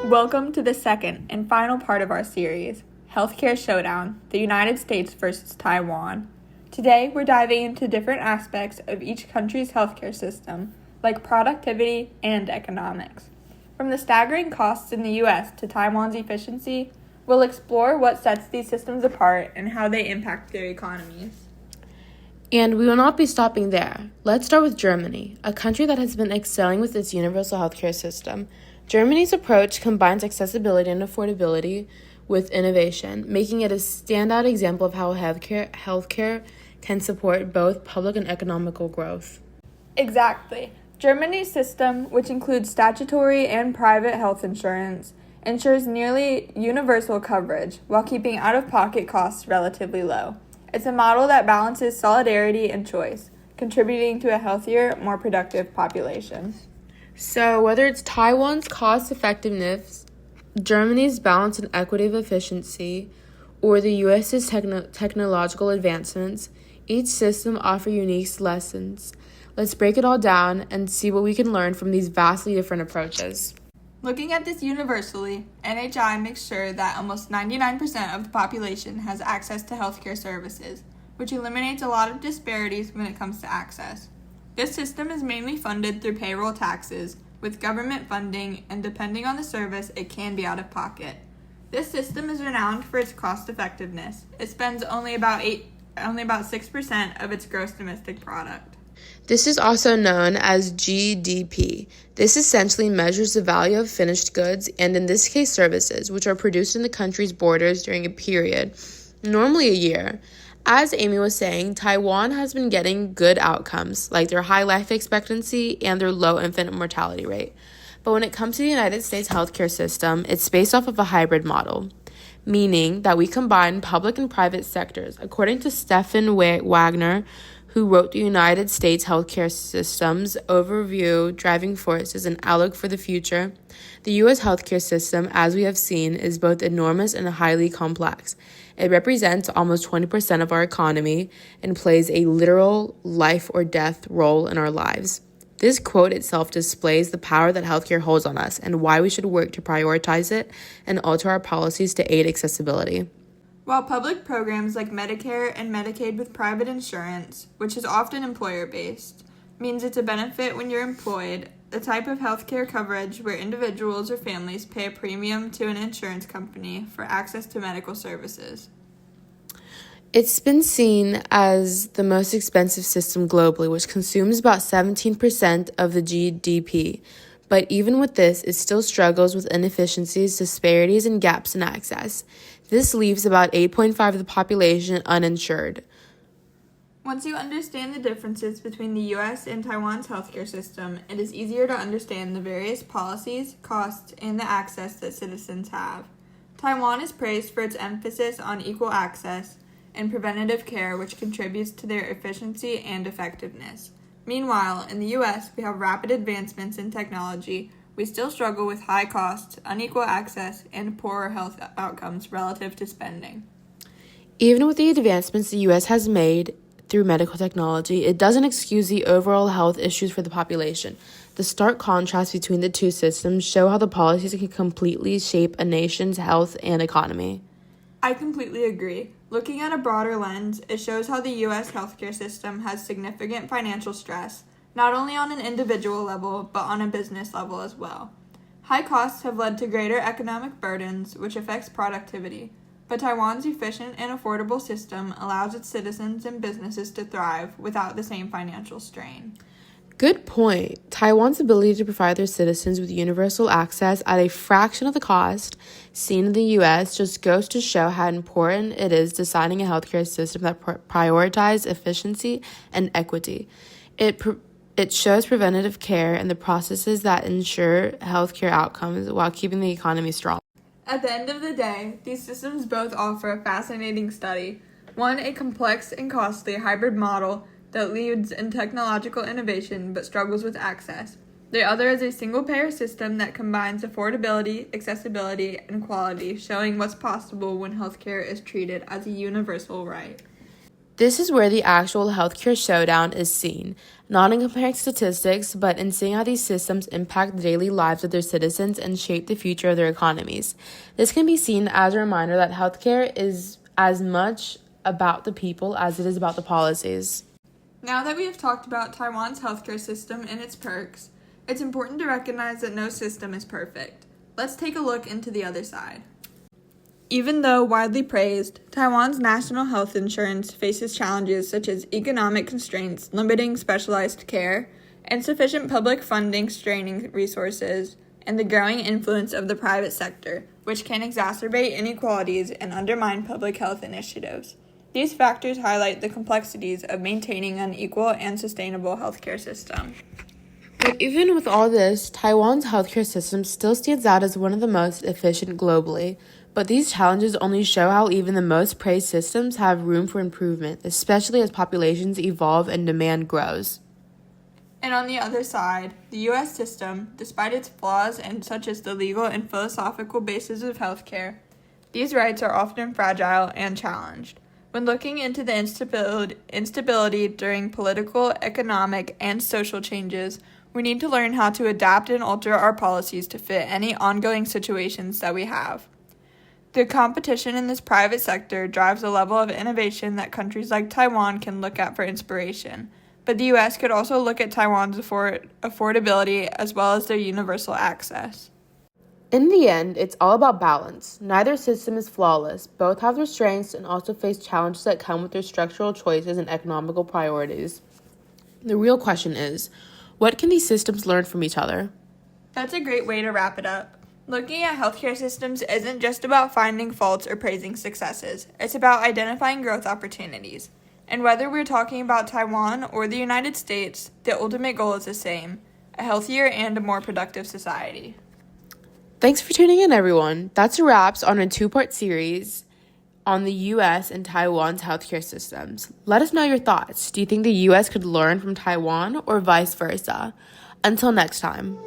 Welcome to the second and final part of our series, Healthcare Showdown, the United States versus Taiwan. Today, we're diving into different aspects of each country's healthcare system, like productivity and economics. From the staggering costs in the U.S. to Taiwan's efficiency, we'll explore what sets these systems apart and how they impact their economies. And we will not be stopping there. Let's start with Germany, a country that has been excelling with its universal healthcare system. Germany's approach combines accessibility and affordability with innovation, making it a standout example of how healthcare can support both public and economical growth. Exactly. Germany's system, which includes statutory and private health insurance, ensures nearly universal coverage while keeping out-of-pocket costs relatively low. It's a model that balances solidarity and choice, contributing to a healthier, more productive population. So, whether it's Taiwan's cost-effectiveness, Germany's balance and equity of efficiency, or the U.S.'s technological advancements, each system offers unique lessons. Let's break it all down and see what we can learn from these vastly different approaches. Looking at this universally, NHI makes sure that almost 99% of the population has access to healthcare services, which eliminates a lot of disparities when it comes to access. This system is mainly funded through payroll taxes, with government funding, and depending on the service, it can be out of pocket. This system is renowned for its cost effectiveness. It spends only about 6% of its gross domestic product. This is also known as GDP. This essentially measures the value of finished goods, and in this case services, which are produced in the country's borders during a period, normally a year. As Amy was saying, Taiwan has been getting good outcomes, like their high life expectancy and their low infant mortality rate. But when it comes to the United States healthcare system, it's based off of a hybrid model, meaning that we combine public and private sectors. According to Stefan Wagner, who wrote the United States Healthcare System's Overview, Driving Forces, and Outlook for the Future, the U.S. healthcare system, as we have seen, is both enormous and highly complex. It represents almost 20% of our economy and plays a literal life or death role in our lives. This quote itself displays the power that healthcare holds on us and why we should work to prioritize it and alter our policies to aid accessibility. While public programs like Medicare and Medicaid with private insurance, which is often employer-based, means it's a benefit when you're employed, the type of healthcare coverage where individuals or families pay a premium to an insurance company for access to medical services. It's been seen as the most expensive system globally, which consumes about 17% of the GDP. But even with this, it still struggles with inefficiencies, disparities, and gaps in access. This leaves about 8.5% of the population uninsured. Once you understand the differences between the U.S. and Taiwan's healthcare system, it is easier to understand the various policies, costs, and the access that citizens have. Taiwan is praised for its emphasis on equal access and preventative care, which contributes to their efficiency and effectiveness. Meanwhile, in the U.S., we have rapid advancements in technology. We still struggle with high costs, unequal access, and poorer health outcomes relative to spending. Even with the advancements the U.S. has made through medical technology, it doesn't excuse the overall health issues for the population. The stark contrast between the two systems show how the policies can completely shape a nation's health and economy. I completely agree. Looking at a broader lens, it shows how the U.S. healthcare system has significant financial stress, not only on an individual level, but on a business level as well. High costs have led to greater economic burdens, which affects productivity. But Taiwan's efficient and affordable system allows its citizens and businesses to thrive without the same financial strain. Good point. Taiwan's ability to provide their citizens with universal access at a fraction of the cost seen in the U.S. just goes to show how important it is designing a healthcare system that prioritizes efficiency and equity. It shows preventative care and the processes that ensure healthcare outcomes while keeping the economy strong. At the end of the day, these systems both offer a fascinating study. One, a complex and costly hybrid model that leads in technological innovation but struggles with access. The other is a single-payer system that combines affordability, accessibility, and quality, showing what's possible when healthcare is treated as a universal right. This is where the actual healthcare showdown is seen, not in comparing statistics, but in seeing how these systems impact the daily lives of their citizens and shape the future of their economies. This can be seen as a reminder that healthcare is as much about the people as it is about the policies. Now that we have talked about Taiwan's healthcare system and its perks, it's important to recognize that no system is perfect. Let's take a look into the other side. Even though widely praised, Taiwan's national health insurance faces challenges such as economic constraints limiting specialized care, insufficient public funding straining resources, and the growing influence of the private sector, which can exacerbate inequalities and undermine public health initiatives. These factors highlight the complexities of maintaining an equal and sustainable healthcare system. But even with all this, Taiwan's healthcare system still stands out as one of the most efficient globally. But these challenges only show how even the most praised systems have room for improvement, especially as populations evolve and demand grows. And on the other side, the U.S. system, despite its flaws and such as the legal and philosophical basis of healthcare, these rights are often fragile and challenged. When looking into the instability during political, economic, and social changes, we need to learn how to adapt and alter our policies to fit any ongoing situations that we have. The competition in this private sector drives a level of innovation that countries like Taiwan can look at for inspiration, but the U.S. could also look at Taiwan's affordability as well as their universal access. In the end, it's all about balance. Neither system is flawless. Both have their strengths and also face challenges that come with their structural choices and economical priorities. The real question is, what can these systems learn from each other? That's a great way to wrap it up. Looking at healthcare systems isn't just about finding faults or praising successes. It's about identifying growth opportunities. And whether we're talking about Taiwan or the United States, the ultimate goal is the same: a healthier and a more productive society. Thanks for tuning in, everyone. That's a wrap on a 2-part series on the U.S. and Taiwan's healthcare systems. Let us know your thoughts. Do you think the U.S. could learn from Taiwan or vice versa? Until next time.